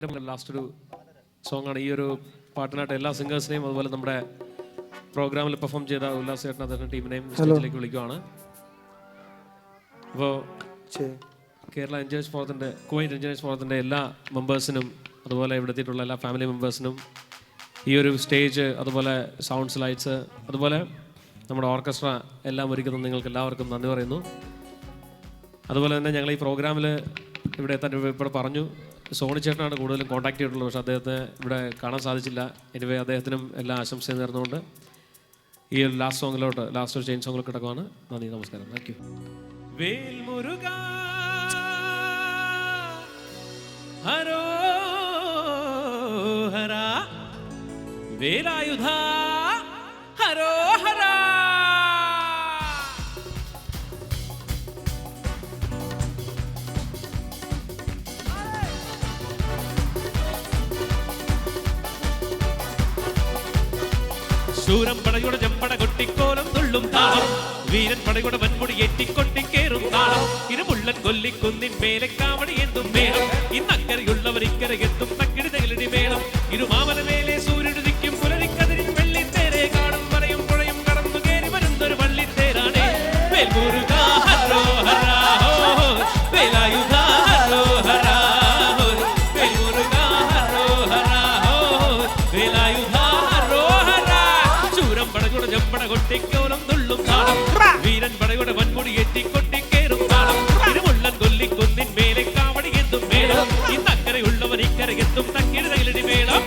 Last ഒരു song ആണ്. ഈ ഒരു പാട്ടിനായിട്ട് എല്ലാ സിംഗേഴ്സിനെയും അതുപോലെ നമ്മുടെ പ്രോഗ്രാമിൽ പെർഫോം ചെയ്ത ഉല്ലാസ് ചേട്ടൻ അദ്ദേഹം ടീമിനെയും സ്റ്റേജിലേക്ക് വിളിക്കുവാണ്. അപ്പോൾ കേരള എൻജിനീയേഴ്സ് ഫോറത്തിൻ്റെ കുവൈറ്റ് എൻജിനീയേഴ്സ് ഫോറത്തിൻ്റെ എല്ലാ മെമ്പേഴ്സിനും അതുപോലെ ഇവിടെ എത്തിയിട്ടുള്ള എല്ലാ ഫാമിലി മെമ്പേഴ്സിനും ഈ ഒരു സ്റ്റേജ് അതുപോലെ സൗണ്ട്സ് ലൈറ്റ്സ് അതുപോലെ നമ്മുടെ ഓർക്കസ്ട്ര എല്ലാം ഒരുക്കുന്ന നിങ്ങൾക്ക് എല്ലാവർക്കും നന്ദി പറയുന്നു. അതുപോലെ തന്നെ ഞങ്ങൾ ഈ പ്രോഗ്രാമിൽ ഇവിടെ എത്താൻ ഇവിടെ പറഞ്ഞു സോണി ചേട്ടനാണ് കൂടുതലും കോൺടാക്ട് ചെയ്തിട്ടുള്ളത്. പക്ഷേ അദ്ദേഹത്തെ ഇവിടെ കാണാൻ സാധിച്ചില്ല. എനിവേ അദ്ദേഹത്തിനും എല്ലാ ആശംസയും നേർന്നുകൊണ്ട് ഈ ലാസ്റ്റ് സോങ്ങിലോട്ട് ലാസ്റ്റ് ഒരു ചെയിൻ സോങ്ങിലോട്ട് കിടക്കുവാണ്. നന്ദി, നമസ്കാരം, താങ്ക് യു. വേൽമുരുകാ ഹരോഹരാ വേലായുധാ ഹരോഹരാ. ശൂരം പടയുടെ ചെമ്പട കൊട്ടിക്കോലം തുള്ളും താളം, വീരൻ പടയുടെ വൻമുടി ഏറ്റിക്കൊട്ടിക്കേറും താളം, ഇരുമുള്ളൻ കൊല്ലിക്കുന്നിൻ മേലെ കാവടി എന്തും വേണം, ഇന്നക്കരയുള്ളവർ ഇക്കര എത്തും തക്കിടിതകിലടി വേണം, ഇരുമാമല മേലെ സൂര്യനുദിക്കും പുലരിക്കതിരിൻ വെള്ളിത്തേരെ കാണും വരയും പുഴയും കടന്നു കയറി വരുന്നൊരു വള്ളിത്തേരാണ് വേൽമുരുകാ ഹരോഹരാ വേലായുധാ ഹരോഹരാ വേൽമുരുകാ ഹരോഹരാ വേലായുധാ ചെമ്പട കൊട്ടിക്കോലം തുള്ളും താളം, വീരൻ പടയുടെ വൻമുടി ഏറ്റിക്കൊട്ടിക്കേറും താളം, ഇരുമുള്ളൻ കൊല്ലിക്കുന്നിൻ മേലെ കാവടി എന്തും വേണം, ഇന്നക്കരയുള്ളവൻ ഇക്കര എത്തും തക്കിടതയിലടി വേണം.